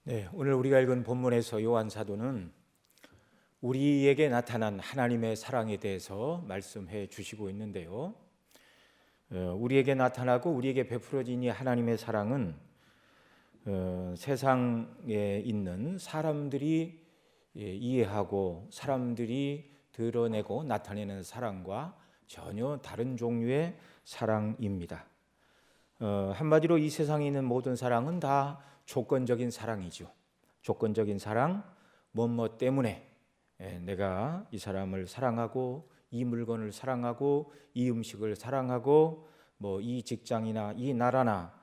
네, 오늘 우리가 읽은 본문에서 요한 사도는 우리에게 나타난 하나님의 사랑에 대해서 말씀해 주시고 있는데요. 우리에게 나타나고 우리에게 베풀어진 이 하나님의 사랑은 세상에 있는 사람들이 이해하고 사람들이 드러내고 나타내는 사랑과 전혀 다른 종류의 사랑입니다. 한마디로 이 세상에 있는 모든 사랑은 다 조건적인 사랑이죠. 조건적인 사랑, 뭐뭐 때문에 내가 이 사람을 사랑하고 이 물건을 사랑하고 이 음식을 사랑하고 뭐 이 직장이나 이 나라나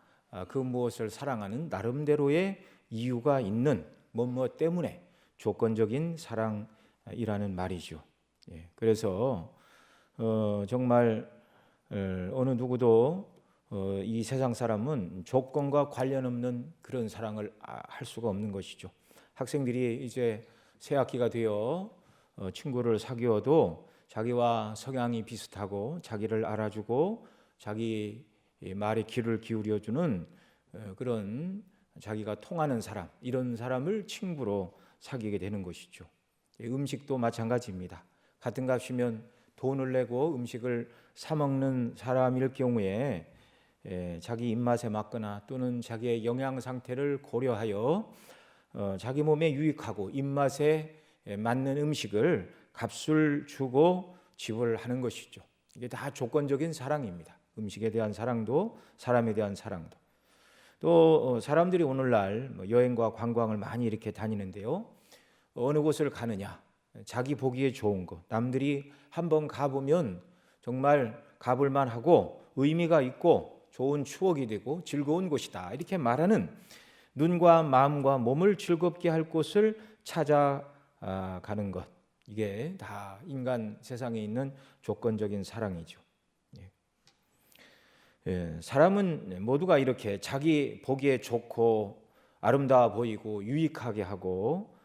그 무엇을 사랑하는 나름대로의 이유가 있는 뭐뭐 때문에 조건적인 사랑이라는 말이죠. 그래서 정말 어느 누구도 이 세상 사람은 조건과 관련 없는 그런 사랑을 할 수가 없는 것이죠. 학생들이 이제 새 학기가 되어 친구를 사귀어도 자기와 성향이 비슷하고 자기를 알아주고 자기 말에 귀를 기울여주는 그런 자기가 통하는 사람, 이런 사람을 친구로 사귀게 되는 것이죠. 음식도 마찬가지입니다. 같은 값이면 돈을 내고 음식을 사 먹는 사람일 경우에 자기 입맛에 맞거나 또는 자기의 영양 상태를 고려하여 자기 몸에 유익하고 입맛에 맞는 음식을 값을 주고 지불하는 것이죠. 이게 다 조건적인 사랑입니다. 음식에 대한 사랑도 사람에 대한 사랑도. 또 사람들이 오늘날 여행과 관광을 많이 이렇게 다니는데요. 어느 곳을 가느냐, 자기 보기에 좋은 것, 남들이 한번 가보면 정말 가볼 만하고 의미가 있고 좋은 추억이 되고 즐거운 곳이다, 이렇게 말하는 눈과 마음과 몸을 즐겁게 할 곳을 찾아가는 것, 이게 다 인간 세상에 있는 조건적인 사랑이죠. 사람은 모두가 이렇게 자기 보기에 좋고 아름다워 보이고 유익하게 하고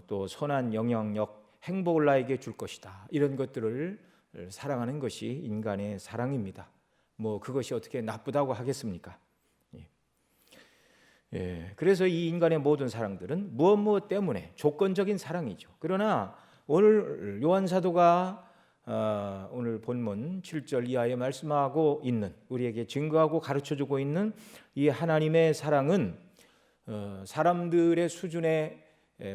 또 선한 영향력, 행복을 나에게 줄 것이다, 이런 것들을 사랑하는 것이 인간의 사랑입니다. 뭐 그것이 어떻게 나쁘다고 하겠습니까? 그래서 이 인간의 모든 사랑들은 무엇 때문에 조건적인 사랑이죠. 그러나 오늘 요한 사도가 오늘 본문 7절 이하에 말씀하고 있는, 우리에게 증거하고 가르쳐주고 있는 이 하나님의 사랑은 사람들의 수준에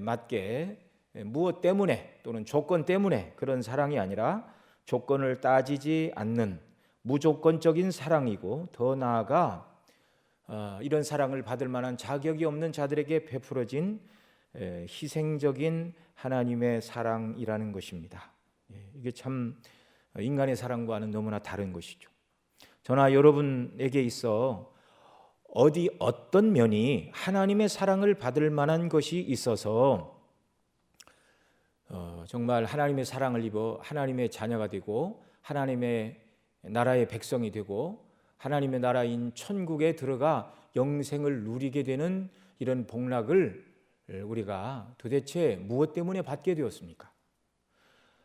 맞게 무엇 때문에 또는 조건 때문에 그런 사랑이 아니라 조건을 따지지 않는 무조건적인 사랑이고, 더 나아가 이런 사랑을 받을 만한 자격이 없는 자들에게 베풀어진 희생적인 하나님의 사랑이라는 것입니다. 이게 참 인간의 사랑과는 너무나 다른 것이죠. 저나 여러분에게 있어 어떤 면이 하나님의 사랑을 받을 만한 것이 있어서 정말 하나님의 사랑을 입어 하나님의 자녀가 되고 하나님의 나라의 백성이 되고 하나님의 나라인 천국에 들어가 영생을 누리게 되는 이런 복락을 우리가 도대체 무엇 때문에 받게 되었습니까?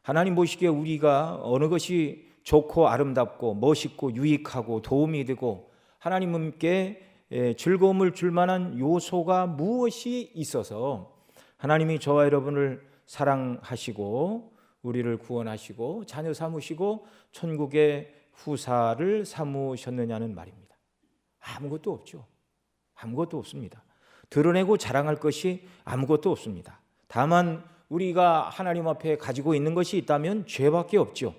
하나님 보시기에 우리가 어느 것이 좋고 아름답고 멋있고 유익하고 도움이 되고 하나님께 즐거움을 줄 만한 요소가 무엇이 있어서 하나님이 저와 여러분을 사랑하시고 우리를 구원하시고 자녀 삼으시고 천국의 후사를 삼으셨느냐는 말입니다. 아무것도 없죠. 아무것도 없습니다. 드러내고 자랑할 것이 아무것도 없습니다. 다만 우리가 하나님 앞에 가지고 있는 것이 있다면 죄밖에 없죠.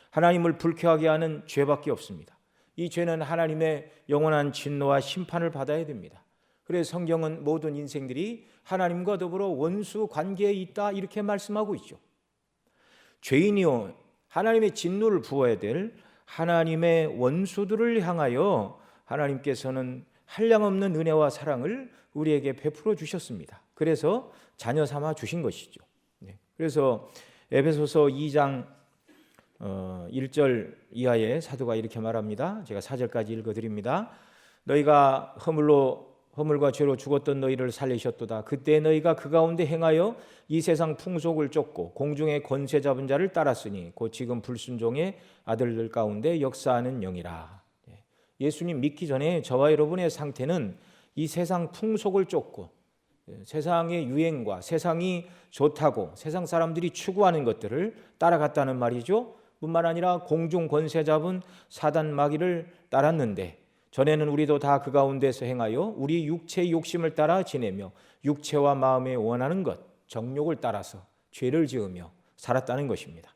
하나님을 불쾌하게 하는 죄밖에 없습니다. 이 죄는 하나님의 영원한 진노와 심판을 받아야 됩니다. 그래서 성경은 모든 인생들이 하나님과 더불어 원수 관계에 있다, 이렇게 말씀하고 있죠. 죄인이요 하나님의 진노를 부어야 될 하나님의 원수들을 향하여 하나님께서는 한량없는 은혜와 사랑을 우리에게 베풀어 주셨습니다. 그래서 자녀 삼아 주신 것이죠. 그래서 에베소서 2장 1절 이하의 사도가 이렇게 말합니다. 제가 4절까지 읽어드립니다. 너희가 허물과 죄로 죽었던 너희를 살리셨도다. 그때 너희가 그 가운데 행하여 이 세상 풍속을 쫓고 공중의 권세 잡은 자를 따랐으니 곧 지금 불순종의 아들들 가운데 역사하는 영이라. 예수님 믿기 전에 저와 여러분의 상태는 이 세상 풍속을 쫓고 세상의 유행과 세상이 좋다고 세상 사람들이 추구하는 것들을 따라갔다는 말이죠. 뿐만 아니라 공중 권세 잡은 사단 마귀를 따랐는데 전에는 우리도 다 그 가운데서 행하여 우리 육체의 욕심을 따라 지내며 육체와 마음에 원하는 것, 정욕을 따라서 죄를 지으며 살았다는 것입니다.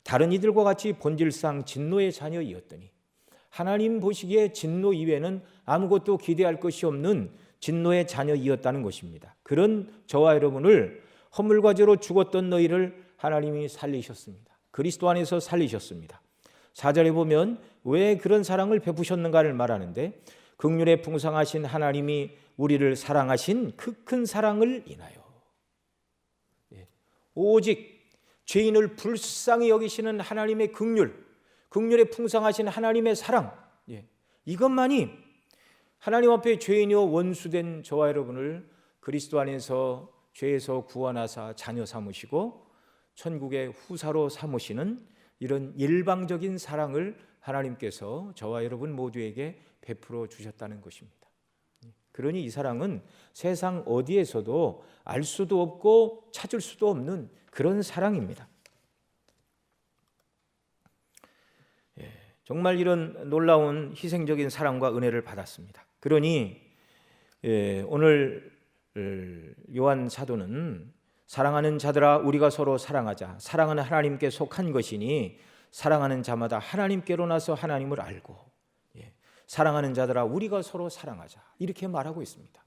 다른 이들과 같이 본질상 진노의 자녀이었더니 하나님 보시기에 진노 이외에는 아무것도 기대할 것이 없는 진노의 자녀이었다는 것입니다. 그런 저와 여러분을 허물과 죄로 죽었던 너희를 하나님이 살리셨습니다. 그리스도 안에서 살리셨습니다. 4절에 보면 왜 그런 사랑을 베푸셨는가를 말하는데 긍휼에 풍성하신 하나님이 우리를 사랑하신 그 큰 사랑을 인하여 오직 죄인을 불쌍히 여기시는 하나님의 긍휼에 풍성하신 하나님의 사랑, 이것만이 하나님 앞에 죄인이요 원수된 저와 여러분을 그리스도 안에서 죄에서 구원하사 자녀 삼으시고 천국의 후사로 삼으시는 이런 일방적인 사랑을 하나님께서 저와 여러분 모두에게 베풀어 주셨다는 것입니다. 그러니 이 사랑은 세상 어디에서도 알 수도 없고 찾을 수도 없는 그런 사랑입니다. 정말 이런 놀라운 희생적인 사랑과 은혜를 받았습니다. 그러니 오늘 요한 사도는 사랑하는 자들아 우리가 서로 사랑하자. 사랑은 하나님께 속한 것이니 사랑하는 자마다 하나님께로 나서 하나님을 알고 사랑하는 자들아 우리가 서로 사랑하자. 이렇게 말하고 있습니다.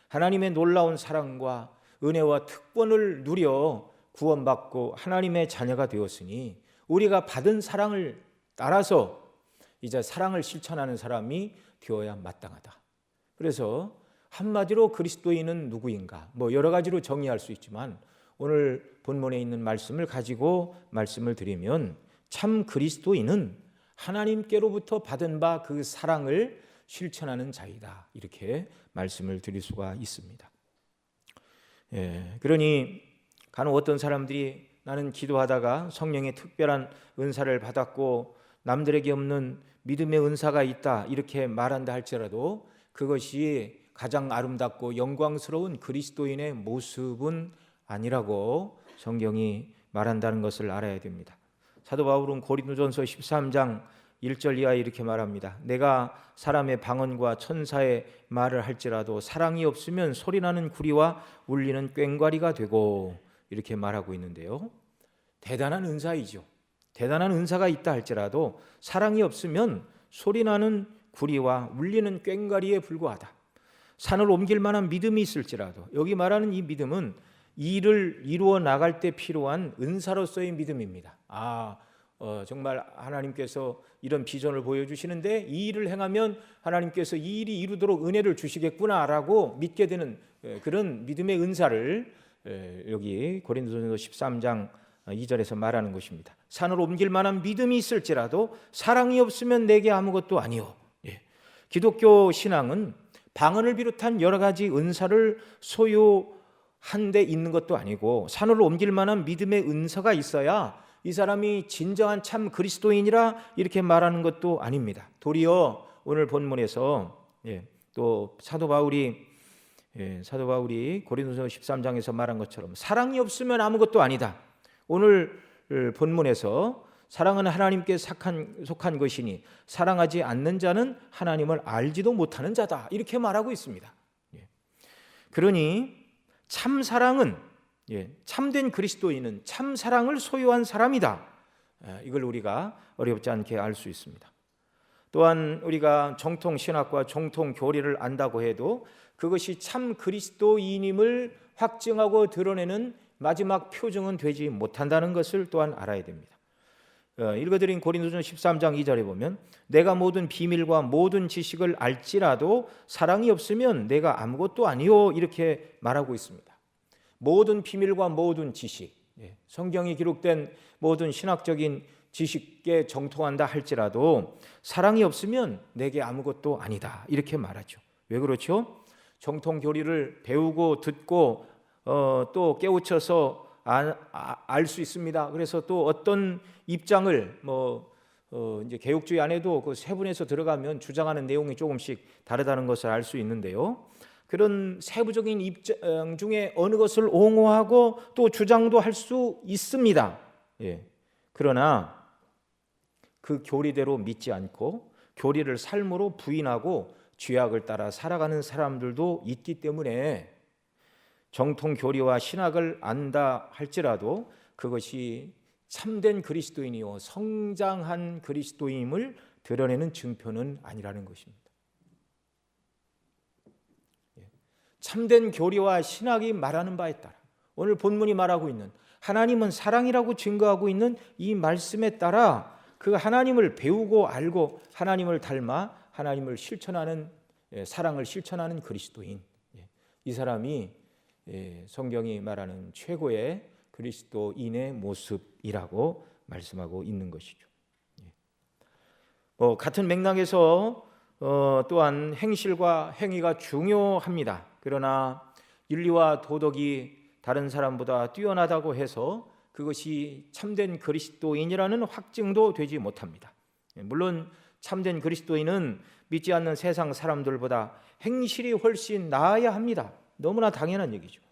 하나님의 놀라운 사랑과 은혜와 특권을 누려 구원받고 하나님의 자녀가 되었으니 우리가 받은 사랑을 따라서 이제 사랑을 실천하는 사람이 되어야 마땅하다. 그래서 한마디로 그리스도인은 누구인가? 여러 가지로 정의할 수 있지만 오늘 본문에 있는 말씀을 가지고 말씀을 드리면 참 그리스도인은 하나님께로부터 받은 바 그 사랑을 실천하는 자이다. 이렇게 말씀을 드릴 수가 있습니다. 그러니 간혹 어떤 사람들이 나는 기도하다가 성령의 특별한 은사를 받았고 남들에게 없는 믿음의 은사가 있다 이렇게 말한다 할지라도 그것이 가장 아름답고 영광스러운 그리스도인의 모습은 아니라고 성경이 말한다는 것을 알아야 됩니다. 사도 바울은 고린도전서 13장 1절 이하에 이렇게 말합니다. 내가 사람의 방언과 천사의 말을 할지라도 사랑이 없으면 소리나는 구리와 울리는 꽹과리가 되고 이렇게 말하고 있는데요. 대단한 은사이죠. 대단한 은사가 있다 할지라도 사랑이 없으면 소리나는 구리와 울리는 꽹과리에 불과하다. 산을 옮길 만한 믿음이 있을지라도 여기 말하는 이 믿음은 일을 이루어 나갈 때 필요한 은사로서의 믿음입니다. 정말 하나님께서 이런 비전을 보여주시는데 이 일을 행하면 하나님께서 이 일이 이루도록 은혜를 주시겠구나라고 믿게 되는 그런 믿음의 은사를 여기 고린도전서 13장 2절에서 말하는 것입니다. 산을 옮길 만한 믿음이 있을지라도 사랑이 없으면 내게 아무것도 아니요. 기독교 신앙은 방언을 비롯한 여러 가지 은사를 소유한 데 있는 것도 아니고 산을 옮길 만한 믿음의 은사가 있어야 이 사람이 진정한 참 그리스도인이라 이렇게 말하는 것도 아닙니다. 도리어 오늘 본문에서 또 사도 바울이 고린도서 13장에서 말한 것처럼 사랑이 없으면 아무것도 아니다. 오늘 본문에서 사랑은 하나님께 속한 것이니 사랑하지 않는 자는 하나님을 알지도 못하는 자다. 이렇게 말하고 있습니다. 그러니 참 사랑은 참된 그리스도인은 참 사랑을 소유한 사람이다. 이걸 우리가 어렵지 않게 알 수 있습니다. 또한 우리가 정통 신학과 정통 교리를 안다고 해도 그것이 참 그리스도인임을 확증하고 드러내는 마지막 표징은 되지 못한다는 것을 또한 알아야 됩니다. 읽어드린 고린도전 13장 2절에 보면 내가 모든 비밀과 모든 지식을 알지라도 사랑이 없으면 내가 아무것도 아니요 이렇게 말하고 있습니다. 모든 비밀과 모든 지식, 성경이 기록된 모든 신학적인 지식에 정통한다 할지라도 사랑이 없으면 내게 아무것도 아니다 이렇게 말하죠. 왜 그렇죠? 정통 교리를 배우고 듣고 또 깨우쳐서 알 수 있습니다. 그래서 또 어떤 입장을 이제 개혁주의 안에도 그 세분에서 들어가면 주장하는 내용이 조금씩 다르다는 것을 알 수 있는데요. 그런 세부적인 입장 중에 어느 것을 옹호하고 또 주장도 할 수 있습니다. 예. 그러나 그 교리대로 믿지 않고 교리를 삶으로 부인하고 죄악을 따라 살아가는 사람들도 있기 때문에 정통 교리와 신학을 안다 할지라도 그것이 참된 그리스도인이요 성장한 그리스도인임을 드러내는 증표는 아니라는 것입니다. 참된 교리와 신학이 말하는 바에 따라 오늘 본문이 말하고 있는 하나님은 사랑이라고 증거하고 있는 이 말씀에 따라 그 하나님을 배우고 알고 하나님을 닮아 하나님을 실천하는 사랑을 실천하는 그리스도인, 이 사람이 성경이 말하는 최고의 그리스도인의 모습이라고 말씀하고 있는 것이죠. 같은 맥락에서 또한 행실과 행위가 중요합니다. 그러나 윤리와 도덕이 다른 사람보다 뛰어나다고 해서 그것이 참된 그리스도인이라는 확증도 되지 못합니다. 물론 참된 그리스도인은 믿지 않는 세상 사람들보다 행실이 훨씬 나아야 합니다. 너무나 당연한 얘기죠.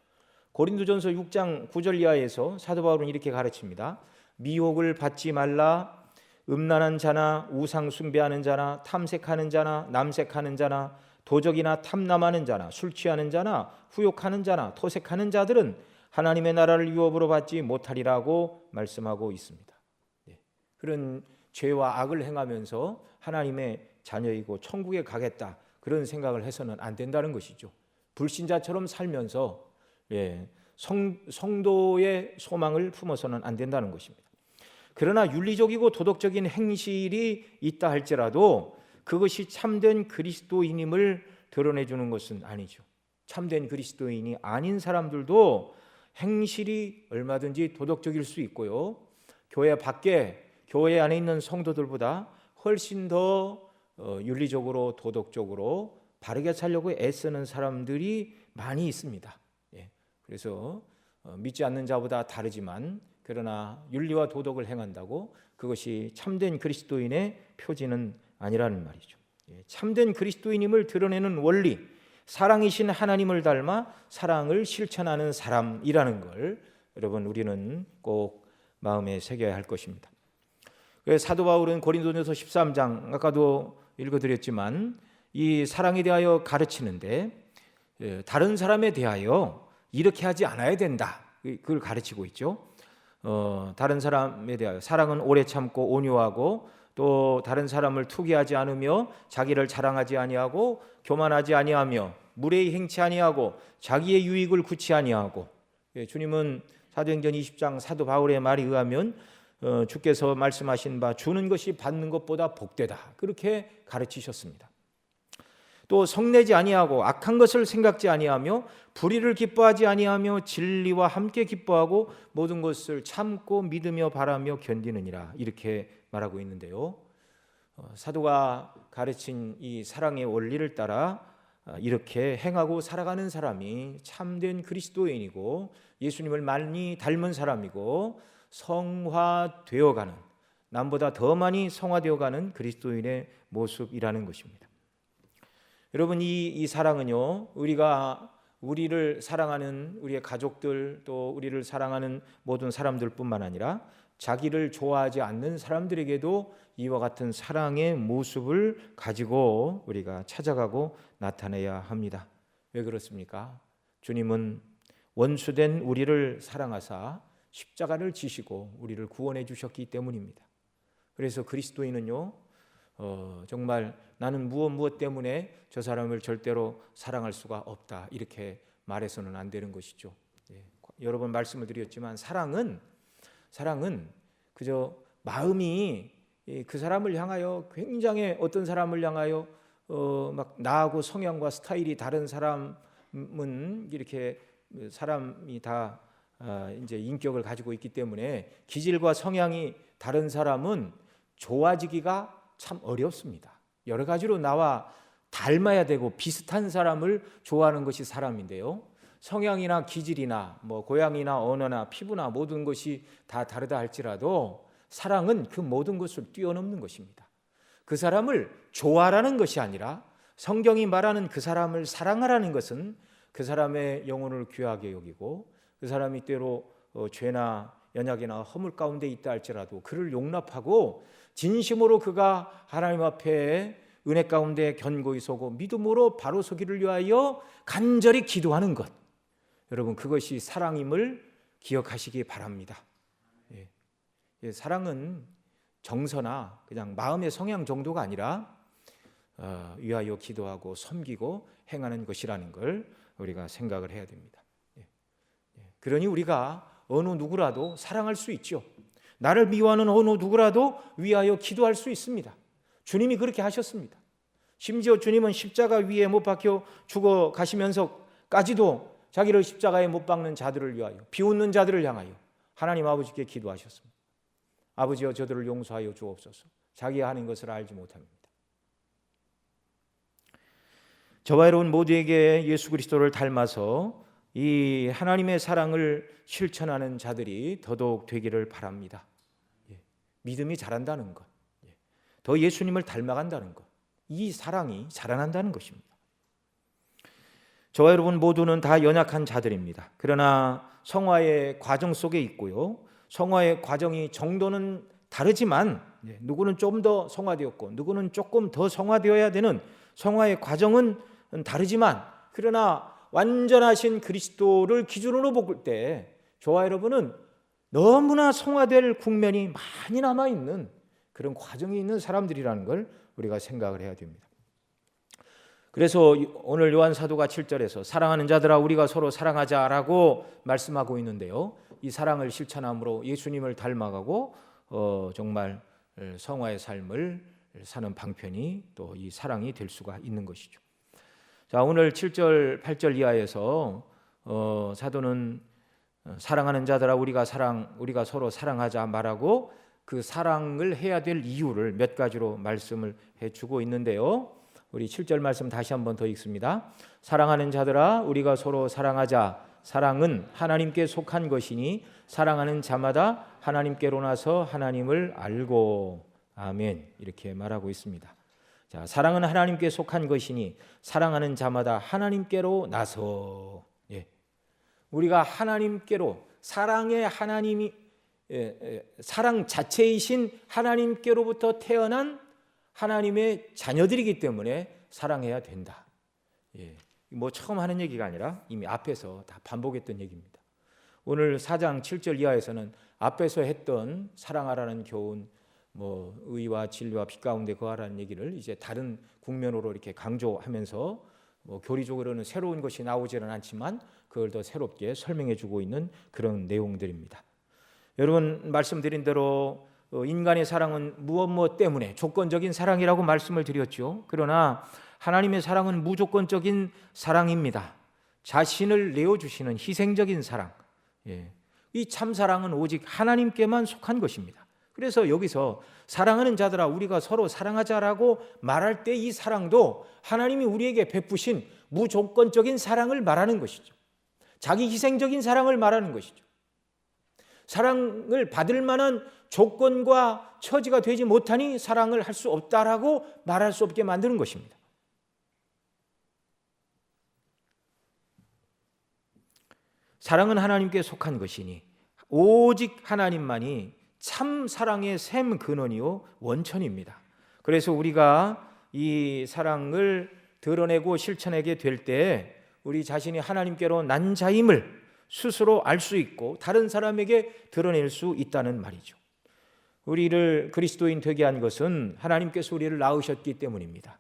고린도전서 6장 9절 이하에서 사도 바울은 이렇게 가르칩니다. 미혹을 받지 말라. 음란한 자나 우상 숭배하는 자나 탐색하는 자나 남색하는 자나 도적이나 탐남하는 자나 술 취하는 자나 후욕하는 자나 토색하는 자들은 하나님의 나라를 유업으로 받지 못하리라고 말씀하고 있습니다. 그런 죄와 악을 행하면서 하나님의 자녀이고 천국에 가겠다 그런 생각을 해서는 안 된다는 것이죠. 불신자처럼 살면서 성도의 소망을 품어서는 안 된다는 것입니다. 그러나 윤리적이고 도덕적인 행실이 있다 할지라도 그것이 참된 그리스도인임을 드러내주는 것은 아니죠. 참된 그리스도인이 아닌 사람들도 행실이 얼마든지 도덕적일 수 있고요. 교회 밖에 교회 안에 있는 성도들보다 훨씬 더 윤리적으로 도덕적으로 바르게 살려고 애쓰는 사람들이 많이 있습니다. 그래서 믿지 않는 자보다 다르지만 그러나 윤리와 도덕을 행한다고 그것이 참된 그리스도인의 표지는 아니라는 말이죠. 참된 그리스도인임을 드러내는 원리, 사랑이신 하나님을 닮아 사랑을 실천하는 사람이라는 걸 여러분 우리는 꼭 마음에 새겨야 할 것입니다. 사도 바울은 고린도전서 13장 아까도 읽어드렸지만 이 사랑에 대하여 가르치는데 다른 사람에 대하여 이렇게 하지 않아야 된다 그걸 가르치고 있죠. 다른 사람에 대하여 사랑은 오래 참고 온유하고 또 다른 사람을 투기하지 않으며 자기를 자랑하지 아니하고 교만하지 아니하며 무례히 행치 아니하고 자기의 유익을 구치 아니하고 주님은 사도행전 20장 사도 바울의 말에 의하면 주께서 말씀하신 바 주는 것이 받는 것보다 복되다 그렇게 가르치셨습니다. 또 성내지 아니하고 악한 것을 생각지 아니하며 불의를 기뻐하지 아니하며 진리와 함께 기뻐하고 모든 것을 참고 믿으며 바라며 견디느니라 이렇게 말하고 있는데요. 사도가 가르친 이 사랑의 원리를 따라 이렇게 행하고 살아가는 사람이 참된 그리스도인이고 예수님을 많이 닮은 사람이고 성화되어가는 남보다 더 많이 성화되어가는 그리스도인의 모습이라는 것입니다. 여러분 이 사랑은요 우리를 사랑하는 우리의 가족들 또 우리를 사랑하는 모든 사람들뿐만 아니라 자기를 좋아하지 않는 사람들에게도 이와 같은 사랑의 모습을 가지고 우리가 찾아가고 나타내야 합니다. 왜 그렇습니까? 주님은 원수된 우리를 사랑하사 십자가를 지시고 우리를 구원해 주셨기 때문입니다. 그래서 그리스도인은요 정말 나는 무엇 때문에 저 사람을 절대로 사랑할 수가 없다 이렇게 말해서는 안 되는 것이죠. 여러 번 말씀을 드렸지만 사랑은 그저 마음이 그 사람을 향하여 굉장히 어떤 사람을 향하여 막 나하고 성향과 스타일이 다른 사람은 이렇게 사람이 다 이제 인격을 가지고 있기 때문에 기질과 성향이 다른 사람은 좋아지기가 참 어렵습니다. 여러 가지로 나와 닮아야 되고 비슷한 사람을 좋아하는 것이 사람인데요. 성향이나 기질이나 고향이나 언어나 피부나 모든 것이 다 다르다 할지라도 사랑은 그 모든 것을 뛰어넘는 것입니다. 그 사람을 좋아라는 것이 아니라 성경이 말하는 그 사람을 사랑하라는 것은 그 사람의 영혼을 귀하게 여기고 그 사람이 때로 죄나 연약이나 허물 가운데 있다 할지라도 그를 용납하고 진심으로 그가 하나님 앞에 은혜 가운데 견고히 서고 믿음으로 바로 서기를 위하여 간절히 기도하는 것, 여러분 그것이 사랑임을 기억하시기 바랍니다. 사랑은 정서나 그냥 마음의 성향 정도가 아니라 위하여 기도하고 섬기고 행하는 것이라는 걸 우리가 생각을 해야 됩니다. 그러니 우리가 어느 누구라도 사랑할 수 있죠. 나를 미워하는 어느 누구라도 위하여 기도할 수 있습니다. 주님이 그렇게 하셨습니다. 심지어 주님은 십자가 위에 못 박혀 죽어 가시면서까지도 자기를 십자가에 못 박는 자들을 위하여, 비웃는 자들을 향하여 하나님 아버지께 기도하셨습니다. 아버지여 저들을 용서하여 주옵소서. 자기가 하는 것을 알지 못합니다. 저와 여러분 모두에게 예수 그리스도를 닮아서 이 하나님의 사랑을 실천하는 자들이 더더욱 되기를 바랍니다. 믿음이 자란다는 것, 더 예수님을 닮아간다는 것, 이 사랑이 자라난다는 것입니다. 저와 여러분 모두는 다 연약한 자들입니다. 그러나 성화의 과정 속에 있고요, 성화의 과정이 정도는 다르지만 누구는 좀 더 성화되었고 누구는 조금 더 성화되어야 되는 성화의 과정은 다르지만, 그러나 완전하신 그리스도를 기준으로 볼 때 저와 여러분은 너무나 성화될 국면이 많이 남아있는 그런 과정이 있는 사람들이라는 걸 우리가 생각을 해야 됩니다. 그래서 오늘 요한 사도가 7절에서 사랑하는 자들아 우리가 서로 사랑하자라고 말씀하고 있는데요, 이 사랑을 실천함으로 예수님을 닮아가고 정말 성화의 삶을 사는 방편이 또 이 사랑이 될 수가 있는 것이죠. 자, 오늘 7절 8절 이하에서 사도는 사랑하는 자들아 우리가 서로 사랑하자 말하고 그 사랑을 해야 될 이유를 몇 가지로 말씀을 해주고 있는데요, 우리 7절 말씀 다시 한번 더 읽습니다. 사랑하는 자들아 우리가 서로 사랑하자. 사랑은 하나님께 속한 것이니 사랑하는 자마다 하나님께로 나서 하나님을 알고. 아멘. 이렇게 말하고 있습니다. 자, 사랑은 하나님께 속한 것이니 사랑하는 자마다 하나님께로 나서. 우리가 하나님께로, 사랑의 하나님이 사랑 자체이신 하나님께로부터 태어난 하나님의 자녀들이기 때문에 사랑해야 된다. 뭐 처음 하는 얘기가 아니라 이미 앞에서 다 반복했던 얘기입니다. 오늘 4장 7절 이하에서는 앞에서 했던 사랑하라는 교훈, 뭐 의와 진리와 빛 가운데 거하라는 얘기를 이제 다른 국면으로 이렇게 강조하면서 뭐 교리적으로는 새로운 것이 나오지는 않지만 그걸 더 새롭게 설명해주고 있는 그런 내용들입니다. 여러분 말씀드린 대로 인간의 사랑은 무엇 때문에 조건적인 사랑이라고 말씀을 드렸죠. 그러나 하나님의 사랑은 무조건적인 사랑입니다. 자신을 내어주시는 희생적인 사랑, 이 참사랑은 오직 하나님께만 속한 것입니다. 그래서 여기서 사랑하는 자들아 우리가 서로 사랑하자라고 말할 때 이 사랑도 하나님이 우리에게 베푸신 무조건적인 사랑을 말하는 것이죠. 자기 희생적인 사랑을 말하는 것이죠. 사랑을 받을 만한 조건과 처지가 되지 못하니 사랑을 할 수 없다라고 말할 수 없게 만드는 것입니다. 사랑은 하나님께 속한 것이니 오직 하나님만이 참 사랑의 샘 근원이요 원천입니다. 그래서 우리가 이 사랑을 드러내고 실천하게 될 때 우리 자신이 하나님께로 난 자임을 스스로 알 수 있고 다른 사람에게 드러낼 수 있다는 말이죠. 우리를 그리스도인 되게 한 것은 하나님께서 우리를 낳으셨기 때문입니다.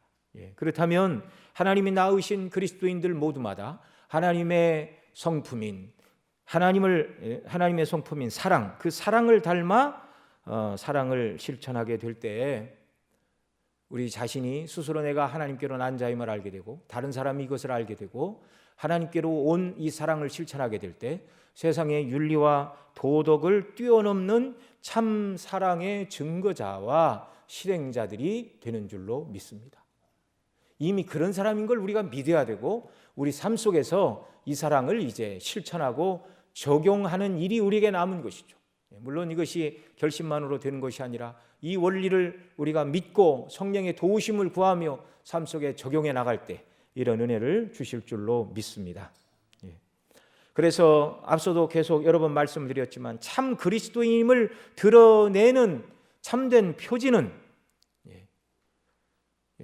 그렇다면 하나님이 낳으신 그리스도인들 모두마다 하나님의 성품인 하나님의 성품인 사랑, 그 사랑을 닮아 사랑을 실천하게 될 때 우리 자신이 스스로 내가 하나님께로 난 자임을 알게 되고 다른 사람이 이것을 알게 되고 하나님께로 온 이 사랑을 실천하게 될 때 세상의 윤리와 도덕을 뛰어넘는 참 사랑의 증거자와 실행자들이 되는 줄로 믿습니다. 이미 그런 사람인 걸 우리가 믿어야 되고 우리 삶 속에서 이 사랑을 이제 실천하고 적용하는 일이 우리에게 남은 것이죠. 물론 이것이 결심만으로 되는 것이 아니라 이 원리를 우리가 믿고 성령의 도우심을 구하며 삶 속에 적용해 나갈 때 이런 은혜를 주실 줄로 믿습니다. 그래서 앞서도 계속 여러 번 말씀을 드렸지만 참 그리스도인임을 드러내는 참된 표지는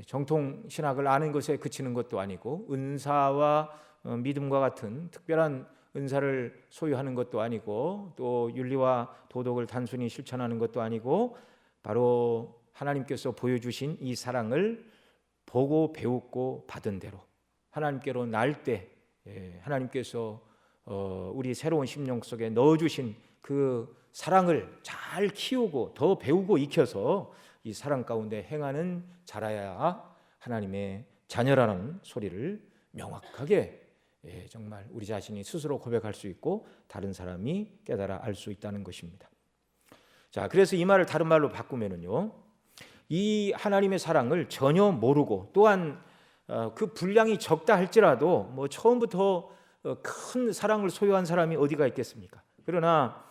정통 신학을 아는 것에 그치는 것도 아니고 은사와 믿음과 같은 특별한 은사를 소유하는 것도 아니고 또 윤리와 도덕을 단순히 실천하는 것도 아니고 바로 하나님께서 보여주신 이 사랑을 보고 배우고 받은 대로 하나님께로 날 때 하나님께서 우리 새로운 심령 속에 넣어주신 그 사랑을 잘 키우고 더 배우고 익혀서 이 사랑 가운데 행하는 자라야 하나님의 자녀라는 소리를 명확하게 정말 우리 자신이 스스로 고백할 수 있고 다른 사람이 깨달아 알 수 있다는 것입니다. 자, 그래서 이 말을 다른 말로 바꾸면은요, 이 하나님의 사랑을 전혀 모르고 또한 그 분량이 적다 할지라도 뭐 처음부터 큰 사랑을 소유한 사람이 어디가 있겠습니까? 그러나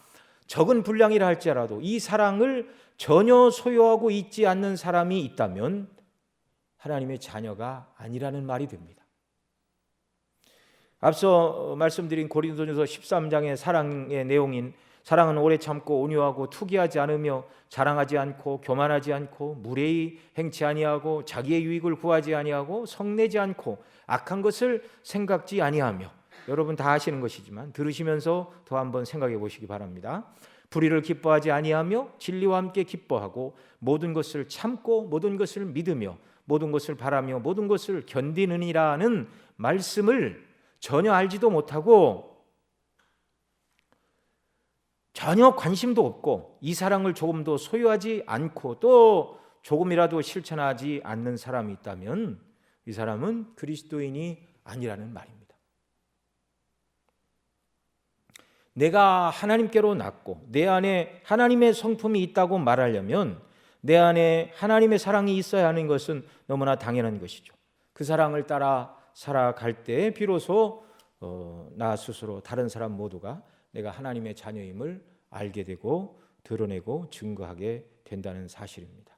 적은 분량이라 할지라도 이 사랑을 전혀 소유하고 있지 않는 사람이 있다면 하나님의 자녀가 아니라는 말이 됩니다. 앞서 말씀드린 고린도전서 13장의 사랑의 내용인 사랑은 오래 참고 온유하고 투기하지 않으며 자랑하지 않고 교만하지 않고 무례히 행치 아니하고 자기의 유익을 구하지 아니하고 성내지 않고 악한 것을 생각지 아니하며, 여러분 다 아시는 것이지만 들으시면서 더 한번 생각해 보시기 바랍니다. 불의를 기뻐하지 아니하며 진리와 함께 기뻐하고 모든 것을 참고 모든 것을 믿으며 모든 것을 바라며 모든 것을 견디느니라는 말씀을 전혀 알지도 못하고 전혀 관심도 없고 이 사랑을 조금도 소유하지 않고 또 조금이라도 실천하지 않는 사람이 있다면 이 사람은 그리스도인이 아니라는 말입니다. 내가 하나님께로 났고 내 안에 하나님의 성품이 있다고 말하려면 내 안에 하나님의 사랑이 있어야 하는 것은 너무나 당연한 것이죠. 그 사랑을 따라 살아갈 때 비로소 나 스스로 다른 사람 모두가 내가 하나님의 자녀임을 알게 되고 드러내고 증거하게 된다는 사실입니다.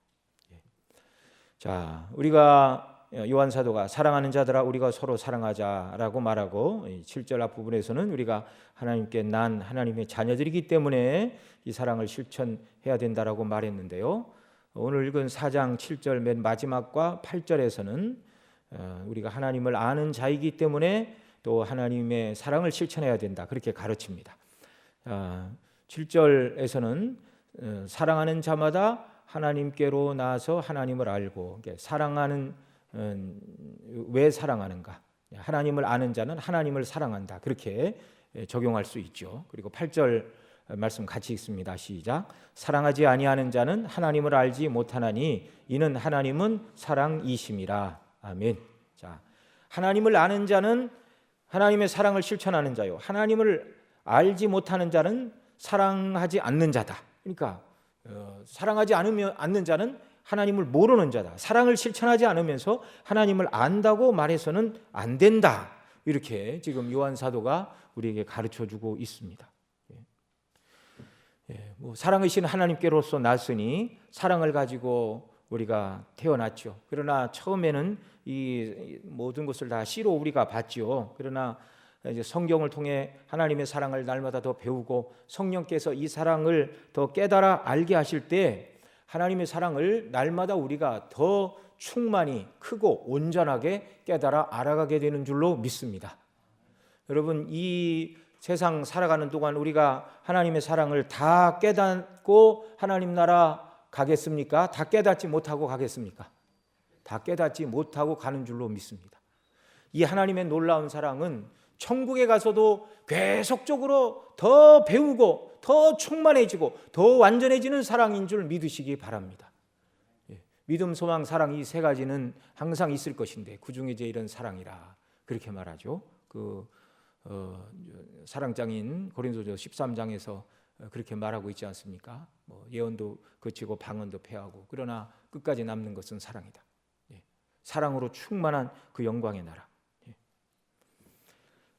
자, 우리가 요한 사도가 사랑하는 자들아 우리가 서로 사랑하자라고 말하고 7절 앞부분에서는 우리가 하나님께 난 하나님의 자녀들이기 때문에 이 사랑을 실천해야 된다라고 말했는데요. 오늘 읽은 4장 7절 맨 마지막과 8절에서는 우리가 하나님을 아는 자이기 때문에 또 하나님의 사랑을 실천해야 된다 그렇게 가르칩니다. 7절에서는 사랑하는 자마다 하나님께로 나아서 하나님을 알고, 사랑하는 왜 사랑하는가? 하나님을 아는 자는 하나님을 사랑한다 그렇게 적용할 수 있죠. 그리고 8절 말씀 같이 읽습니다. 시작. 사랑하지 아니하는 자는 하나님을 알지 못하나니 이는 하나님은 사랑이심이라. 아멘. 자, 하나님을 아는 자는 하나님의 사랑을 실천하는 자요, 하나님을 알지 못하는 자는 사랑하지 않는 자다. 그러니까 사랑하지 않는 자는 하나님을 모르는 자다. 사랑을 실천하지 않으면서 하나님을 안다고 말해서는 안 된다. 이렇게 지금 요한 사도가 우리에게 가르쳐주고 있습니다. 사랑이신 하나님께로서 났으니 사랑을 가지고 우리가 태어났죠. 그러나 처음에는 이 모든 것을 다 씨로 우리가 봤죠. 그러나 이제 성경을 통해 하나님의 사랑을 날마다 더 배우고 성령께서 이 사랑을 더 깨달아 알게 하실 때 하나님의 사랑을 날마다 우리가 더 충만히 크고 온전하게 깨달아 알아가게 되는 줄로 믿습니다. 여러분, 이 세상 살아가는 동안 우리가 하나님의 사랑을 다 깨닫고 하나님 나라 가겠습니까? 다 깨닫지 못하고 가겠습니까? 다 깨닫지 못하고 가는 줄로 믿습니다. 이 하나님의 놀라운 사랑은 천국에 가서도 계속적으로 더 배우고 더 충만해지고 더 완전해지는 사랑인 줄 믿으시기 바랍니다. 믿음, 소망, 사랑 이 세 가지는 항상 있을 것인데 그 중에 제일은 사랑이라 그렇게 말하죠. 사랑장인 고린도전서 13장에서 그렇게 말하고 있지 않습니까? 예언도 그치고 방언도 패하고 그러나 끝까지 남는 것은 사랑이다. 사랑으로 충만한 그 영광의 나라.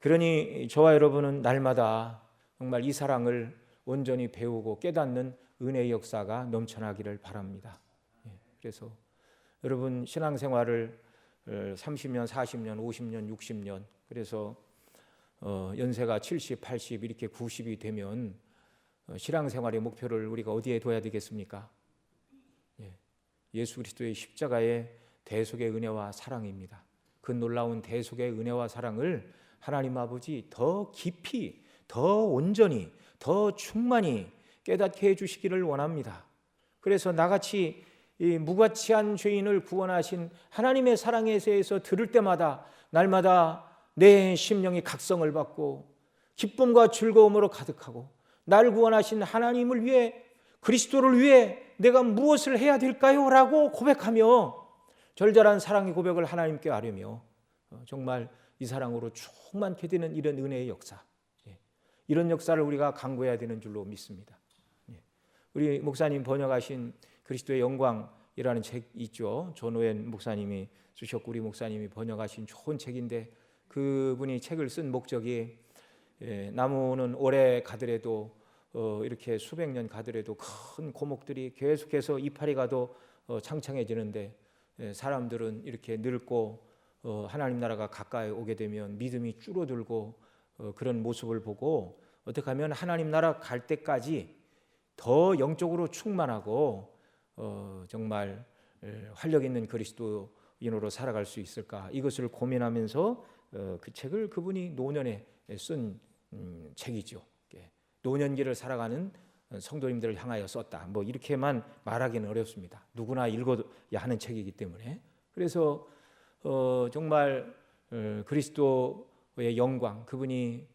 그러니 저와 여러분은 날마다 정말 이 사랑을 온전히 배우고 깨닫는 은혜의 역사가 넘쳐나기를 바랍니다. 그래서 여러분 신앙생활을 30년, 40년, 50년, 60년 그래서 연세가 70, 80 이렇게 90이 되면 신앙생활의 목표를 우리가 어디에 둬야 되겠습니까? 예수 그리스도의 십자가의 대속의 은혜와 사랑입니다. 그 놀라운 대속의 은혜와 사랑을 하나님 아버지 더 깊이, 더 온전히, 더 충만히 깨닫게 해주시기를 원합니다. 그래서 나같이 이 무가치한 죄인을 구원하신 하나님의 사랑에 대해서 들을 때마다 날마다 내 심령이 각성을 받고 기쁨과 즐거움으로 가득하고 나를 구원하신 하나님을 위해 그리스도를 위해 내가 무엇을 해야 될까요? 라고 고백하며 절절한 사랑의 고백을 하나님께 아뢰며 정말 이 사랑으로 충만케 되는 이런 은혜의 역사, 이런 역사를 우리가 강구해야 되는 줄로 믿습니다. 우리 목사님 번역하신 그리스도의 영광이라는 책 있죠. 존오웬 목사님이 쓰셨고 우리 목사님이 번역하신 좋은 책인데 그분이 책을 쓴 목적이 나무는 오래 가더라도 이렇게 수백 년 가더라도 큰 고목들이 계속해서 이파리 가도 창창해지는데 사람들은 이렇게 늙고 하나님 나라가 가까이 오게 되면 믿음이 줄어들고 그런 모습을 보고 어떻게 하면 하나님 나라 갈 때까지 더 영적으로 충만하고 정말 활력 있는 그리스도인으로 살아갈 수 있을까 이것을 고민하면서 그 책을 그분이 노년에 쓴 책이죠. 노년기를 살아가는 성도님들을 향하여 썼다. 뭐 이렇게만 말하기는 어렵습니다. 누구나 읽어야 하는 책이기 때문에. 그래서 정말 그리스도의 영광, 그분이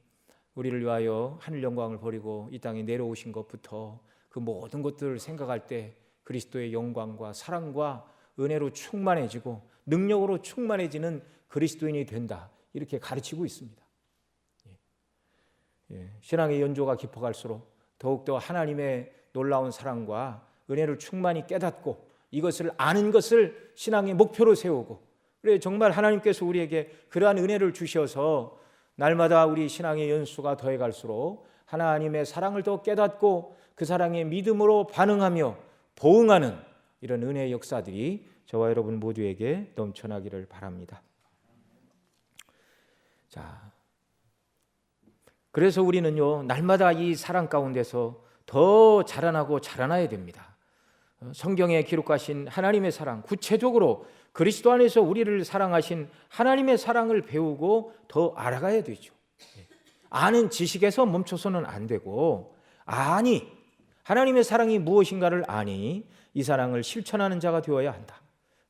우리를 위하여 하늘 영광을 버리고 이 땅에 내려오신 것부터 그 모든 것들을 생각할 때 그리스도의 영광과 사랑과 은혜로 충만해지고 능력으로 충만해지는 그리스도인이 된다. 이렇게 가르치고 있습니다. 신앙의 연조가 깊어갈수록 더욱더 하나님의 놀라운 사랑과 은혜를 충만히 깨닫고 이것을 아는 것을 신앙의 목표로 세우고 그래 정말 하나님께서 우리에게 그러한 은혜를 주셔서 날마다 우리 신앙의 연수가 더해갈수록 하나님의 사랑을 더 깨닫고 그 사랑의 믿음으로 반응하며 보응하는 이런 은혜의 역사들이 저와 여러분 모두에게 넘쳐나기를 바랍니다. 자, 그래서 우리는요 날마다 이 사랑 가운데서 더 자라나고 자라나야 됩니다. 성경에 기록하신 하나님의 사랑, 구체적으로 그리스도 안에서 우리를 사랑하신 하나님의 사랑을 배우고 더 알아가야 되죠. 아는 지식에서 멈춰서는 안 되고 아니 하나님의 사랑이 무엇인가를 아니 이 사랑을 실천하는 자가 되어야 한다.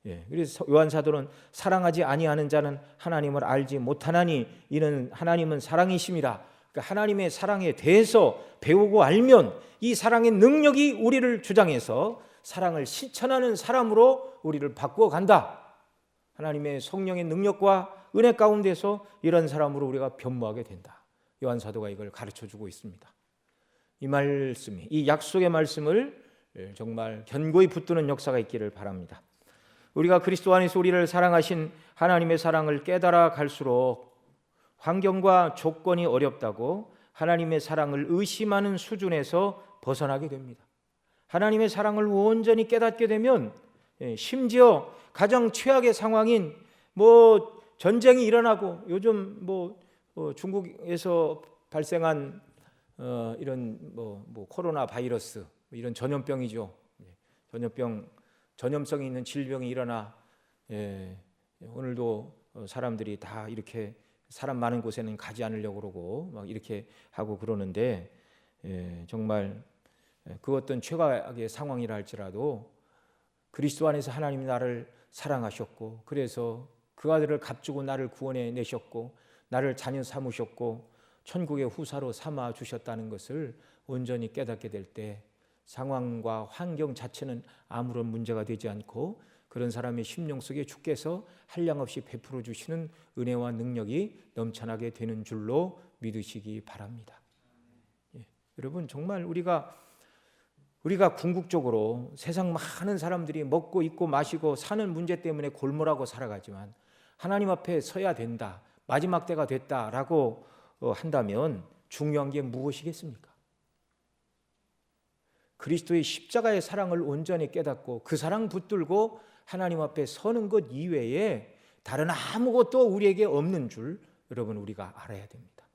그래서 요한사도는 사랑하지 아니하는 자는 하나님을 알지 못하나니 이는 하나님은 사랑이심이라. 그러니까 하나님의 사랑에 대해서 배우고 알면 이 사랑의 능력이 우리를 주장해서 사랑을 실천하는 사람으로 우리를 바꾸어 간다. 하나님의 성령의 능력과 은혜 가운데서 이런 사람으로 우리가 변모하게 된다. 요한사도가 이걸 가르쳐주고 있습니다. 이 말씀이, 이 약속의 말씀을 정말 견고히 붙드는 역사가 있기를 바랍니다. 우리가 그리스도 안에서 우리를 사랑하신 하나님의 사랑을 깨달아 갈수록 환경과 조건이 어렵다고 하나님의 사랑을 의심하는 수준에서 벗어나게 됩니다. 하나님의 사랑을 온전히 깨닫게 되면 심지어 가장 최악의 상황인 전쟁이 일어나고 요즘 중국에서 발생한 이런 코로나 바이러스 이런 전염병이죠. 전염성이 있는 질병이 일어나 오늘도 사람들이 다 이렇게 사람 많은 곳에는 가지 않으려고 그러고 막 이렇게 하고 그러는데 정말 그 어떤 최악의 상황이라 할지라도 그리스도 안에서 하나님이 나를 사랑하셨고 그래서 그 아들을 값주고 나를 구원해 내셨고 나를 자녀 삼으셨고 천국의 후사로 삼아 주셨다는 것을 온전히 깨닫게 될 때 상황과 환경 자체는 아무런 문제가 되지 않고 그런 사람의 심령 속에 주께서 한량없이 베풀어 주시는 은혜와 능력이 넘쳐나게 되는 줄로 믿으시기 바랍니다. 여러분 정말 우리가 궁극적으로 세상 많은 사람들이 먹고 입고 마시고 사는 문제 때문에 골몰하고 살아가지만 하나님 앞에 서야 된다. 마지막 때가 됐다라고 한다면 중요한 게 무엇이겠습니까? 그리스도의 십자가의 사랑을 온전히 깨닫고 그 사랑 붙들고 하나님 앞에 서는 것 이외에 다른 아무것도 우리에게 없는 줄 여러분 우리가 알아야 됩니다.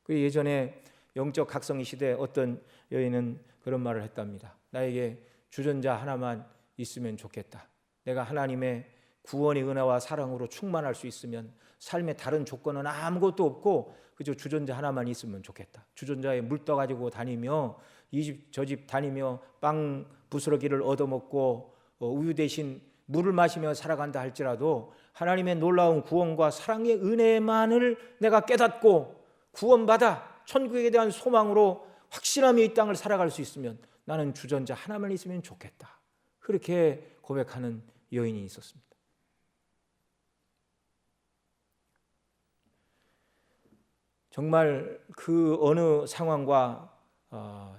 그 예전에 영적 각성기 시대에 어떤 여인은 그런 말을 했답니다. 나에게 주전자 하나만 있으면 좋겠다. 내가 하나님의 구원의 은혜와 사랑으로 충만할 수 있으면 삶의 다른 조건은 아무것도 없고 그저 주전자 하나만 있으면 좋겠다. 주전자에 물 떠가지고 다니며 이 집 저 집 다니며 빵 부스러기를 얻어먹고 우유 대신 물을 마시며 살아간다 할지라도 하나님의 놀라운 구원과 사랑의 은혜만을 내가 깨닫고 구원받아 천국에 대한 소망으로 확신하며 이 땅을 살아갈 수 있으면 나는 주전자 하나만 있으면 좋겠다. 그렇게 고백하는 여인이 있었습니다. 정말 그 어느 상황과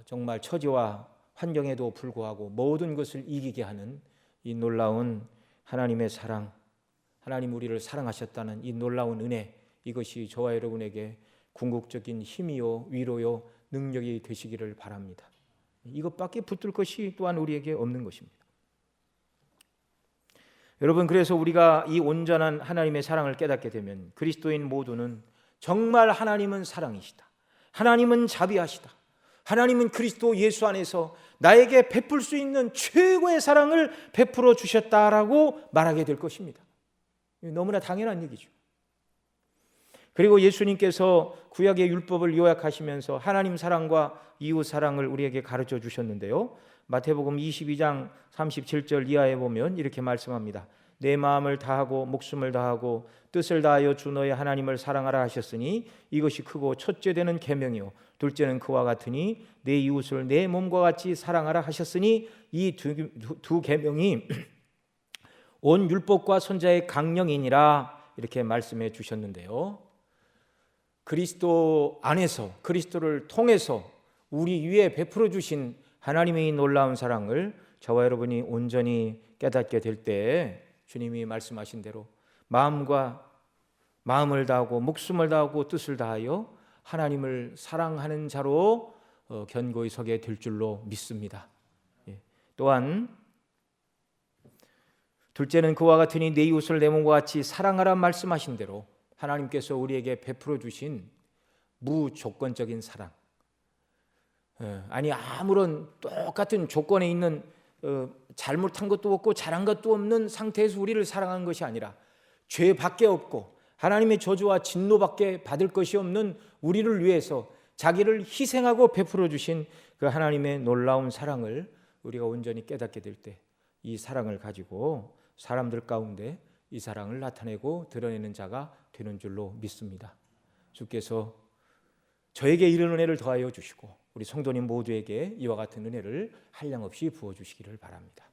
정말 처지와 환경에도 불구하고 모든 것을 이기게 하는 이 놀라운 하나님의 사랑, 하나님 우리를 사랑하셨다는 이 놀라운 은혜, 이것이 저와 여러분에게 궁극적인 힘이요 위로요 능력이 되시기를 바랍니다. 이것밖에 붙들 것이 또한 우리에게 없는 것입니다. 여러분, 그래서 우리가 이 온전한 하나님의 사랑을 깨닫게 되면 그리스도인 모두는 정말 하나님은 사랑이시다, 하나님은 자비하시다, 하나님은 그리스도 예수 안에서 나에게 베풀 수 있는 최고의 사랑을 베풀어 주셨다라고 말하게 될 것입니다. 너무나 당연한 얘기죠. 그리고 예수님께서 구약의 율법을 요약하시면서 하나님 사랑과 이웃 사랑을 우리에게 가르쳐 주셨는데요, 마태복음 22장 37절 이하에 보면 이렇게 말씀합니다. 내 마음을 다하고 목숨을 다하고 뜻을 다하여 주 너의 하나님을 사랑하라 하셨으니 이것이 크고 첫째 되는 계명이요 둘째는 그와 같으니 내 이웃을 내 몸과 같이 사랑하라 하셨으니 이 두 계명이 온 율법과 선지자의 강령이니라 이렇게 말씀해 주셨는데요, 그리스도 안에서 그리스도를 통해서 우리 위에 베풀어 주신 하나님의 놀라운 사랑을 저와 여러분이 온전히 깨닫게 될 때 주님이 말씀하신 대로 마음을 다하고 목숨을 다하고 뜻을 다하여 하나님을 사랑하는 자로 견고히 서게 될 줄로 믿습니다. 또한 둘째는 그와 같으니 내 이웃을 내 몸과 같이 사랑하라 말씀하신 대로 하나님께서 우리에게 베풀어 주신 무조건적인 사랑, 아니 아무런 똑같은 조건에 있는 잘못한 것도 없고 잘한 것도 없는 상태에서 우리를 사랑한 것이 아니라 죄밖에 없고 하나님의 저주와 진노밖에 받을 것이 없는 우리를 위해서 자기를 희생하고 베풀어 주신 그 하나님의 놀라운 사랑을 우리가 온전히 깨닫게 될 때 이 사랑을 가지고 사람들 가운데 이 사랑을 나타내고 드러내는 자가 되는 줄로 믿습니다. 주께서 저에게 이런 은혜를 더하여 주시고 우리 성도님 모두에게 이와 같은 은혜를 한량없이 부어주시기를 바랍니다.